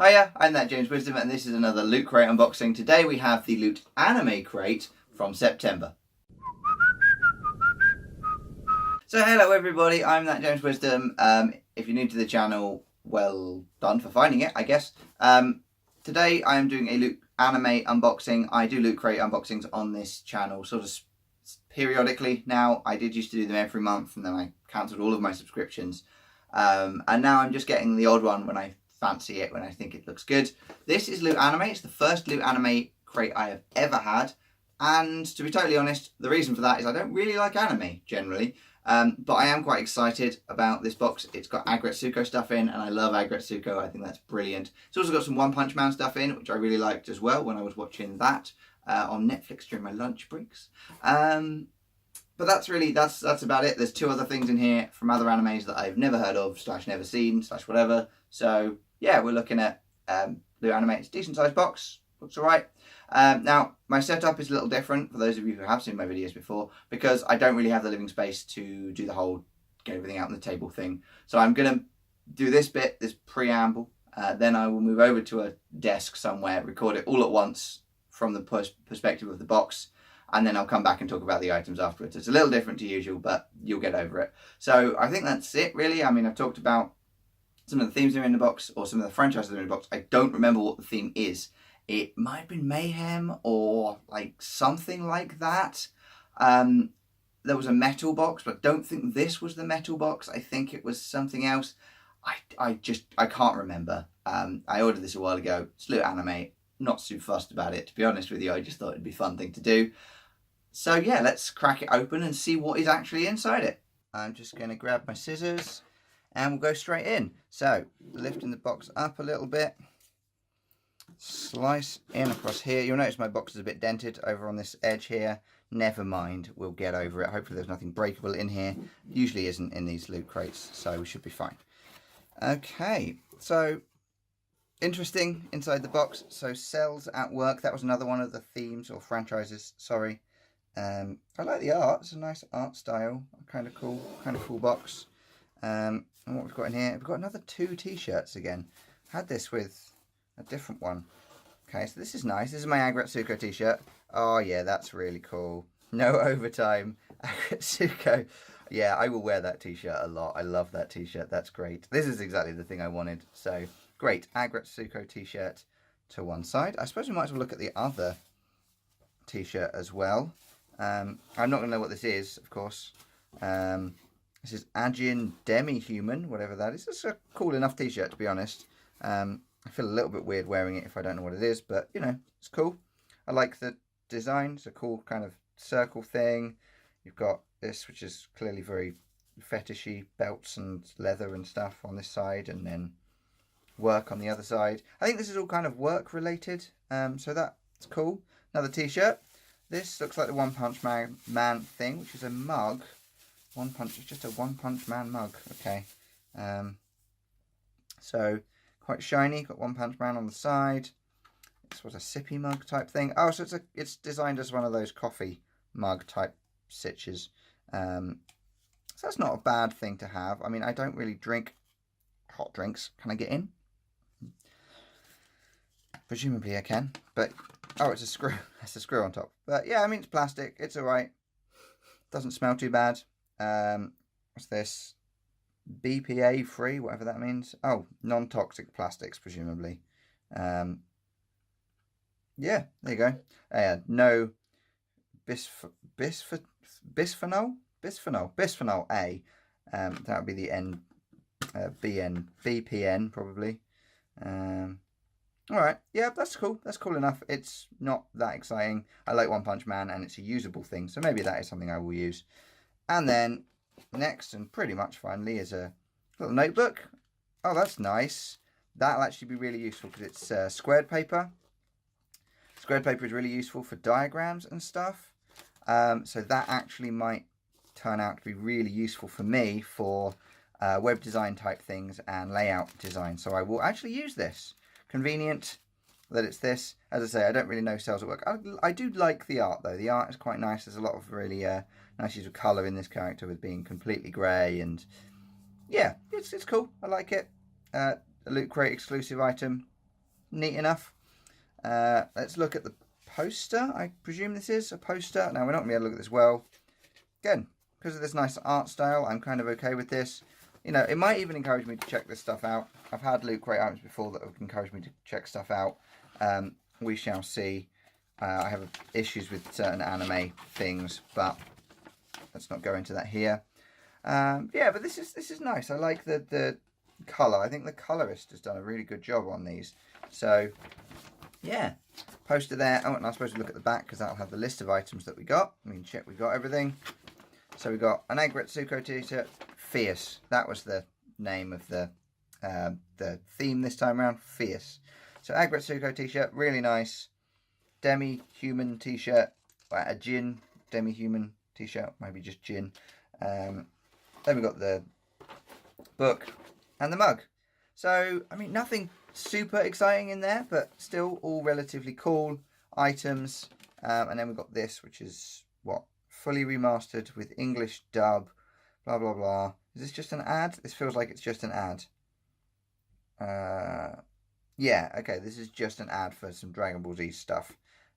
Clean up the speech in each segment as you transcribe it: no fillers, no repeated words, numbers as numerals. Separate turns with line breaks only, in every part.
Hiya, I'm that James Wisdom and this is another Loot Crate unboxing. Today we have the Loot Anime Crate from September. So hello everybody, I'm that James Wisdom. If you're new to the channel, well done for finding it, I guess. Today I am doing a Loot Anime unboxing. I do Loot Crate unboxings on this channel sort of periodically now. I did used to do them every month and then I cancelled all of my subscriptions. And now I'm just getting the odd one when I fancy it, when I think it looks good. This is Loot Anime. It's the first Loot Anime crate I have ever had, and to be totally honest, the reason for that is I don't really like anime generally, but I am quite excited about this box. It's got AGGRETSUKO stuff in, and I love AGGRETSUKO. I think that's brilliant. It's also got some One Punch Man stuff in, which I really liked as well when I was watching that on Netflix during my lunch breaks. But that's about it. There's two other things in here from other animes that I've never heard of / never seen / whatever. So yeah, we're looking at Loot Anime. It's a decent sized box. Looks alright. Now my setup is a little different for those of you who have seen my videos before, because I don't really have the living space to do the whole get everything out on the table thing. So I'm gonna do this bit, this preamble. Then I will move over to a desk somewhere, record it all at once from the perspective of the box. And then I'll come back and talk about the items afterwards. It's a little different to usual, but you'll get over it. So I think that's it, really. I mean, I've talked about some of the themes that are in the box, or some of the franchises that are in the box. I don't remember what the theme is. It might have been Mayhem, or like something like that. There was a metal box, but I don't think this was the metal box. I think it was something else. I can't remember. I ordered this a while ago. It's Loot Anime. Not super fussed about it, to be honest with you. I just thought it'd be a fun thing to do. So yeah, let's crack it open and see what is actually inside it. I'm just going to grab my scissors and we'll go straight in. So, lifting the box up a little bit. Slice in across here. You'll notice my box is a bit dented over on this edge here. Never mind, we'll get over it. Hopefully there's nothing breakable in here. Usually isn't in these loot crates, so we should be fine. Okay, so interesting inside the box. So Cells at Work, that was another one of the themes or franchises, sorry. I like the art. It's a nice art style, kind of cool box. And what we've got in here, we've got another 2 t-shirts again. I had this with a different one. Okay, so this is nice. This is my AGGRETSUKO t-shirt. Oh yeah, that's really cool. No overtime, AGGRETSUKO. Yeah, I will wear that t-shirt a lot. I love that t-shirt. That's great. This is exactly the thing I wanted. So great, AGGRETSUKO t-shirt to one side. I suppose we might as well look at the other t-shirt as well. I'm not going to know what this is, of course. This is AJIN DEMI-HUMAN, whatever that is. It's a cool enough t-shirt, to be honest. I feel a little bit weird wearing it if I don't know what it is, but, you know, it's cool. I like the design. It's a cool kind of circle thing. You've got this, which is clearly very fetishy, belts and leather and stuff on this side, and then work on the other side. I think this is all kind of work related, so that's cool. Another t-shirt. This looks like the One Punch Man thing, which is a mug. It's just a One Punch Man mug. Okay. So quite shiny. Got One Punch Man on the side. This was a sippy mug type thing. Oh, so it's designed as one of those coffee mug type sitches. So that's not a bad thing to have. I mean, I don't really drink hot drinks. Can I get in? Presumably I can, but oh, it's a screw. It's a screw on top. But yeah, I mean, it's plastic. It's all right. Doesn't smell too bad. What's this? BPA free, whatever that means. Oh, non-toxic plastics, presumably. Yeah, there you go. No bisphenol A. That would be the BPN probably. Alright, yeah, that's cool. That's cool enough. It's not that exciting. I like One Punch Man and it's a usable thing, so maybe that is something I will use. And then next, and pretty much finally, is a little notebook. Oh, that's nice. That'll actually be really useful because it's squared paper. Squared paper is really useful for diagrams and stuff. So that actually might turn out to be really useful for me for web design type things and layout design. So I will actually use this. Convenient that it's this. As I say, I don't really know Cells at Work. I do like the art though. The art is quite nice. There's a lot of really nice use of colour in this character with being completely grey, and yeah, it's cool. I like it. A Loot Crate exclusive item. neat enough. Let's look at the poster. I presume this is a poster. Now, we're not going to be able to look at this well. Again, because of this nice art style, I'm kind of okay with this. You know, it might even encourage me to check this stuff out. I've had loot crate items before that have encouraged me to check stuff out. We shall see. I have issues with certain anime things, but let's not go into that here. Yeah, but this is nice. I like the colour. I think the colorist has done a really good job on these. So, yeah. Poster there. Oh, and I'm supposed to look at the back because that'll have the list of items that we got. I mean, check we got everything. So we got an AGGRETSUKO t-shirt. Fierce. That was the name of the theme this time around. Fierce. So AGGRETSUKO t-shirt, really nice. DEMI-HUMAN t-shirt. AJIN DEMI-HUMAN t-shirt, maybe just gin. Then we got the book and the mug. So, I mean, nothing super exciting in there, but still all relatively cool items. And then we've got this, which is, what, fully remastered with English dub, blah, blah, blah. Is this just an ad? This feels like it's just an ad. Yeah, okay, this is just an ad for some Dragon Ball Z stuff.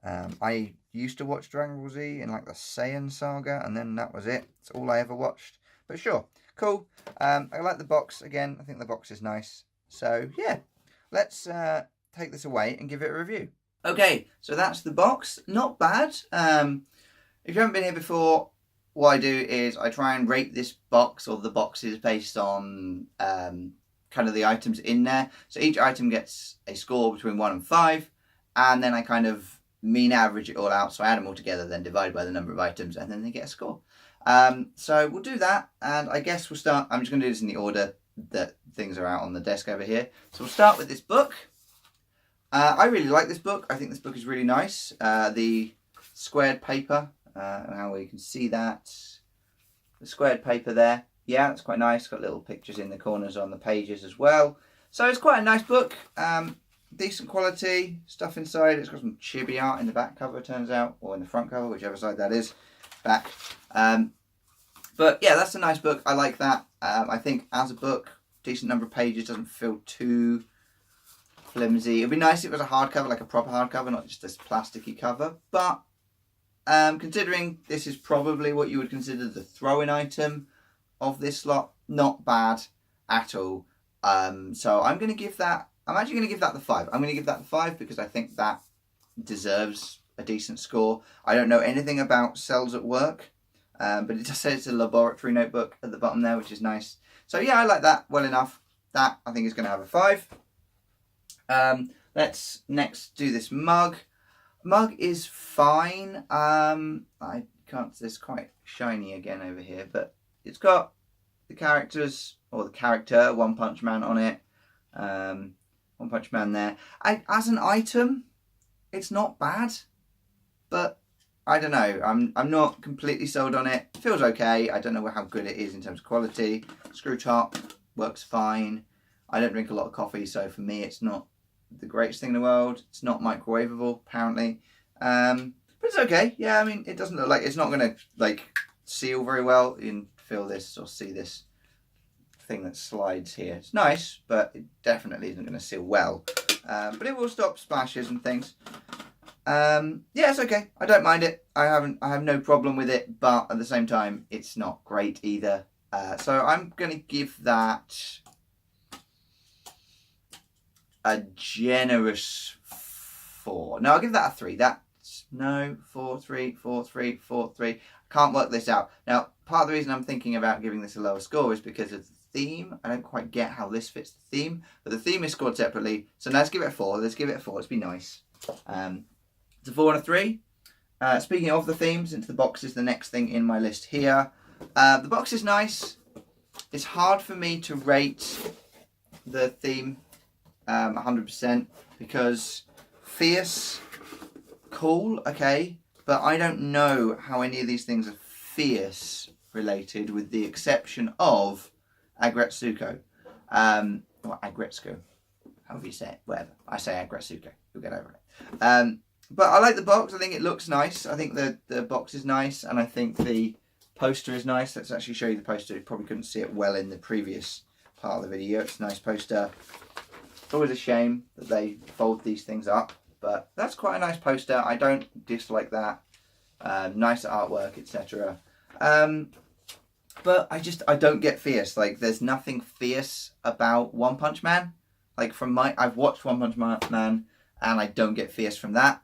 I used to watch Dragon Ball Z in like the Saiyan saga, and then that was it. It's all I ever watched. But sure, cool. I like the box again. I think the box is nice. So yeah, let's take this away and give it a review. Okay, so that's the box. Not bad. If you haven't been here before, what I do is I try and rate this box or the boxes based on kind of the items in there. So each item gets a score between 1 and 5, and then I kind of mean average it all out. So I add them all together, then divide by the number of items, and then they get a score. So we'll do that, and I guess we'll start. I'm just going to do this in the order that things are out on the desk over here. So we'll start with this book. I really like this book. I think this book is really nice. The squared paper, how we can see that. The squared paper there. Yeah, that's quite nice. Got little pictures in the corners on the pages as well. So it's quite a nice book. Decent quality stuff inside. It's got some chibi art in the back cover, turns out, or in the front cover, whichever side that is. Back. But yeah, that's a nice book. I like that. I think as a book, decent number of pages, doesn't feel too flimsy. It'd be nice if it was a hardcover, like a proper hardcover, not just this plasticky cover. But considering this is probably what you would consider the throw-in item of this lot, not bad at all. So I'm going to give that. I'm actually going to give that the 5. I'm going to give that the 5 because I think that deserves a decent score. I don't know anything about cells at work, but it does say it's a laboratory notebook at the bottom there, which is nice. So yeah, I like that well enough. That I think is going to have a 5. Let's next do this mug. Mug is fine. I can't. It's quite shiny again over here, but it's got the characters or the character One Punch Man on it. One Punch Man there. As an item, it's not bad, but I don't know. I'm not completely sold on it. It feels okay. I don't know how good it is in terms of quality. Screw top works fine. I don't drink a lot of coffee, so for me, it's not the greatest thing in the world. It's not microwavable, apparently, but it's okay. Yeah, I mean, it doesn't look like it's not gonna like seal very well. You can feel this or see this thing that slides here. It's nice, but it definitely isn't going to seal well. But it will stop splashes and things. Yeah, it's okay. I don't mind it. I have no problem with it, but at the same time, it's not great either. So I'm going to give that a generous 4. No, I'll give that a 3. No, 4, 3, 4, 3, 4, 3. Can't work this out. Now, part of the reason I'm thinking about giving this a lower score is because of the theme. I don't quite get how this fits the theme, but the theme is scored separately. So now let's give it a 4. Let's give it a 4. Let's be nice. It's a 4 and a 3. Speaking of the theme, since the box is the next thing in my list here, the box is nice. It's hard for me to rate the theme 100% because fierce, cool, okay, but I don't know how any of these things are fierce related, with the exception of AGGRETSUKO. Or AGGRETSUKO, however you say it, whatever. I say AGGRETSUKO, you'll get over it. But I like the box. I think it looks nice. I think the box is nice, and I think the poster is nice. Let's actually show you the poster. You probably couldn't see it well in the previous part of the video. It's a nice poster. It's always a shame that they fold these things up, but that's quite a nice poster. I don't dislike that. Nice artwork, etc. But I don't get fierce. Like, there's nothing fierce about One Punch Man. Like, I've watched One Punch Man, and I don't get fierce from that.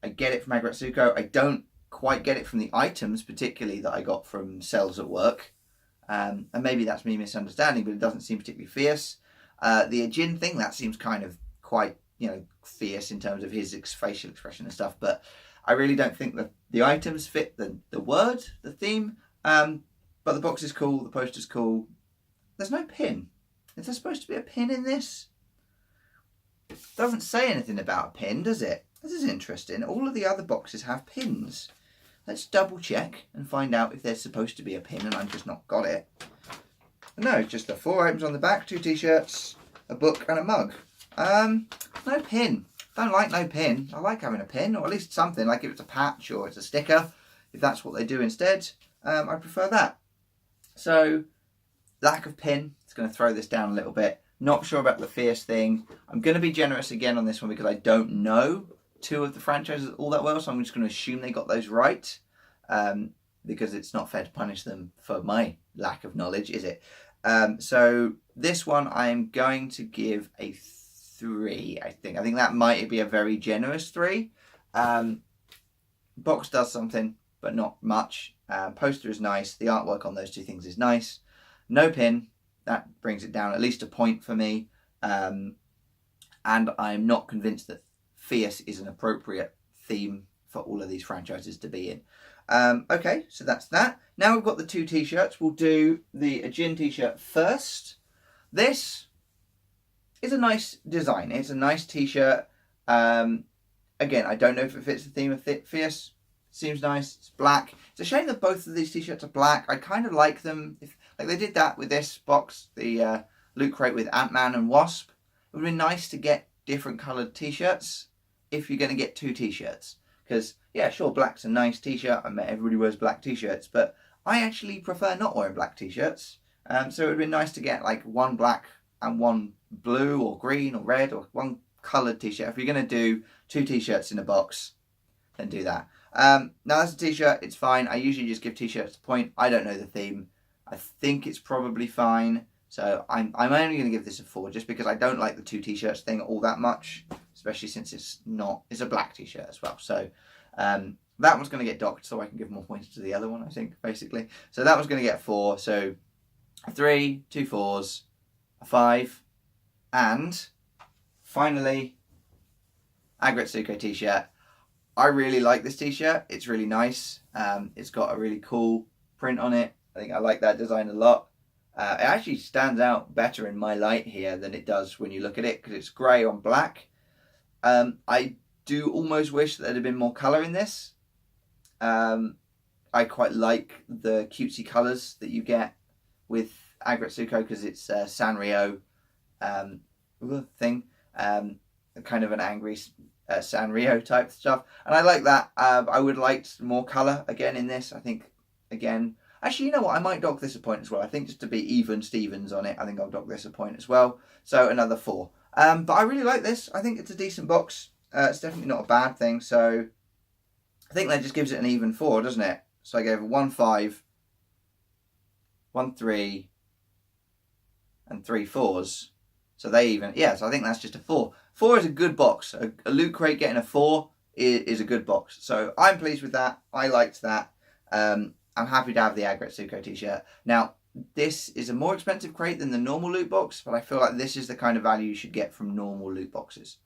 I get it from AGGRETSUKO. I don't quite get it from the items, particularly that I got from Cells at Work. And maybe that's me misunderstanding, but it doesn't seem particularly fierce. The AJIN thing, that seems kind of quite, fierce in terms of his facial expression and stuff. But I really don't think that the items fit the word, the theme. But the box is cool, the poster's cool. There's no pin. Is there supposed to be a pin in this? It doesn't say anything about a pin, does it? This is interesting. All of the other boxes have pins. Let's double check and find out if there's supposed to be a pin and I've just not got it. No, it's just the 4 items on the back, 2 t-shirts, a book and a mug. No pin. Don't like no pin. I like having a pin, or at least something, like if it's a patch or it's a sticker. If that's what they do instead, I prefer that. So, lack of pin. It's going to throw this down a little bit. Not sure about the fierce thing. I'm going to be generous again on this one because I don't know 2 of the franchises all that well, so I'm just going to assume they got those right, because it's not fair to punish them for my lack of knowledge, is it? So this one I'm going to give a 3, I think. I think that might be a very generous 3. Box does something, but not much. Poster is nice. The artwork on those 2 things is nice. No pin. That brings it down at least a point for me. And I'm not convinced that fierce is an appropriate theme for all of these franchises to be in. Okay, so that's that. Now we've got the 2 t-shirts. We'll do the AJIN t-shirt first. This is a nice design. It's a nice t-shirt. Again, I don't know if it fits the theme of fierce. Seems nice. It's black. It's a shame that both of these t-shirts are black. I kind of like them. Like they did that with this box, the Loot Crate with Ant-Man and Wasp. It would be nice to get different coloured t-shirts if you're going to get 2 t-shirts. Because, yeah, sure, black's a nice t-shirt. I mean, everybody wears black t-shirts. But I actually prefer not wearing black t-shirts. So it would be nice to get like 1 black and 1 blue or green or red or 1 coloured t-shirt. If you're going to do 2 t-shirts in a box, then do that. Now that's a t-shirt, it's fine. I usually just give t-shirts a point. I don't know the theme. I think it's probably fine. So I'm only going to give this a 4 just because I don't like the 2 t-shirts thing all that much. Especially since it's a black t-shirt as well. So that one's going to get docked so I can give more points to the other one, I think, basically. So that one's going to get 4. So a 3, 2 4s, a 5. And finally, AGGRETSUKO t-shirt. I really like this t-shirt. It's really nice. It's got a really cool print on it. I think I like that design a lot. It actually stands out better in my light here than it does when you look at it because it's grey on black. I do almost wish that there had been more colour in this. I quite like the cutesy colours that you get with AGGRETSUKO because it's Sanrio thing. Kind of an angry Sanrio type stuff. And I like that. I would like more colour again in this. I think, again... Actually, you know what? I might dock this a point as well. I think just to be even Stevens on it, I think I'll dock this a point as well. So another 4. But I really like this. I think it's a decent box. It's definitely not a bad thing. So I think that just gives it an even 4, doesn't it? So I gave it 1 5, 1 3, and 3 4s. So they even, yeah, so I think that's just a 4. 4 is a good box. A Loot Crate getting a 4 is a good box. So I'm pleased with that. I liked that. I'm happy to have the AGGRETSUKO t-shirt. Now, this is a more expensive crate than the normal loot box, but I feel like this is the kind of value you should get from normal loot boxes.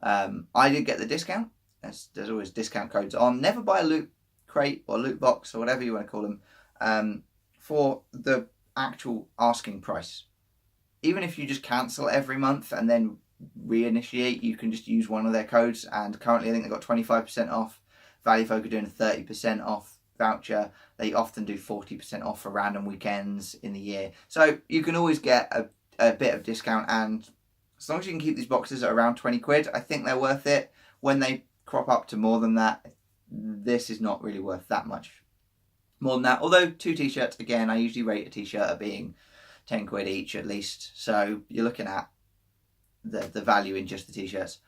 I did get the discount. There's always discount codes on. Never buy a loot crate or loot box or whatever you want to call them for the actual asking price. Even if you just cancel every month and then reinitiate, you can just use one of their codes. And currently I think they've got 25% off. Value Folk are doing a 30% off voucher. They often do 40% off for random weekends in the year. So you can always get a bit of discount, and as long as you can keep these boxes at around 20 quid, I think they're worth it. When they crop up to more than that, this is not really worth that much more than that. Although 2 t-shirts, again, I usually rate a t-shirt at being 10 quid each at least. So you're looking at the value in just the t-shirts.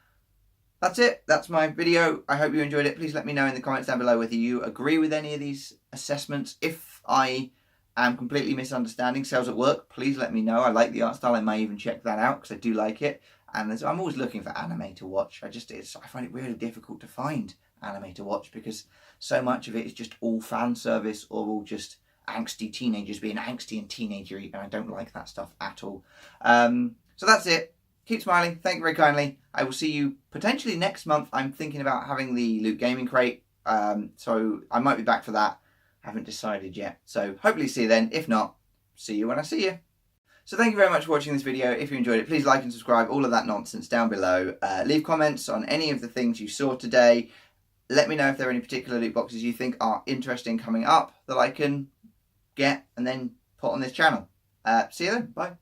That's it. That's my video. I hope you enjoyed it. Please let me know in the comments down below whether you agree with any of these assessments. If I am completely misunderstanding sales at work, please let me know. I like the art style. I may even check that out because I do like it. And I'm always looking for anime to watch. I find it really difficult to find anime to watch because so much of it is just all fan service or all just angsty teenagers being angsty and teenagery, and I don't like that stuff at all. So that's it. Keep smiling. Thank you very kindly. I will see you potentially next month. I'm thinking about having the Loot Gaming Crate, so I might be back for that. Haven't decided yet. So hopefully see you then. If not, see you when I see you. So thank you very much for watching this video. If you enjoyed it, please like and subscribe, all of that nonsense down below. Leave comments on any of the things you saw today. Let me know if there are any particular loot boxes you think are interesting coming up that I can get and then put on this channel. See you then. Bye.